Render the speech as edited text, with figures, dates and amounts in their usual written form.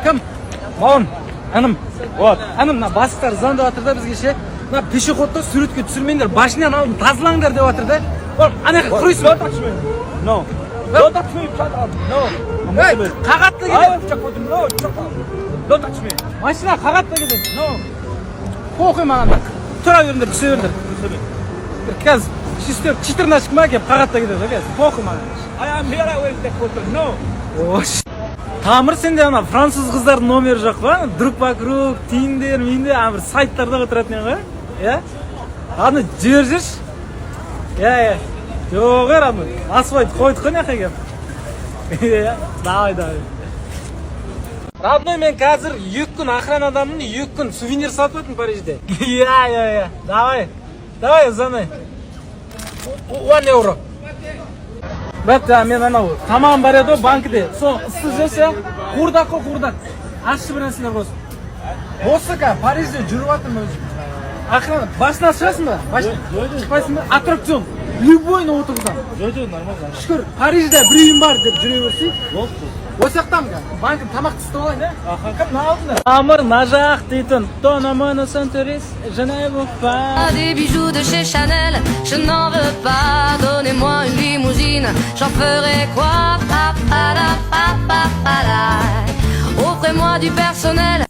Kim? Mavun. Hanım. Вот. Hanım mына бастықтар звондап да бізге ше. Мына пешеходты суретке түсірмеңдер, башынан алып тазалаңдар деп жатыр да. Ол ана жаққа құрайсың. Don't touch me. No. Don't touch me. No. Ей, қағатты кетеді. No. Don't touch me. Машина қағатты кетеді. No. Қоқи маған да. Тұра беріңдер, түсе беріңдер. Қазір шестер 14 ма келіп қағатта кетеді қазір. Қоқи маған. I am here. I will take photo. No. Ош. Тамыр сенде ана француз қыздардың номері жоқ па? Друг вокруг, Тиндер, менде бір сайттарда отыратын ғой. Иә? Аны жіберші. Иә. Жоқ, аны асфальт қойдық қой нақай кеп. Иә, давай. Родной, мен қазір 2 күн охранадамын, 2 күн сувенир сатып өттім Парижде. Иә. Давай, звони. 1 евро. Бәт, мен анау тамағым бар еді банкіде. Сол ысты жесе, қурдақ. Ашшы бір нәрселер болсын. Осы ка, Парижде жүріп атырмын өзім. Охрана, басына шығасың ба? Шықпайсың ба? Аттракцион. Любойны отырсам. Нормально. Шүкір, Парижде бір үйім бар деп жүре берсей. Осы жақтамын ка. Банкін тамақ тісті олайын, да? Кім, на алдында? Тамыр, на жақ дейтін. Тонамыны сын турист, je veux pas. Des bijoux de chez Chanel, je n'en veux pas. Donnez-moi une limousine, j'en ferai quoi? Offrez-moi du personnel.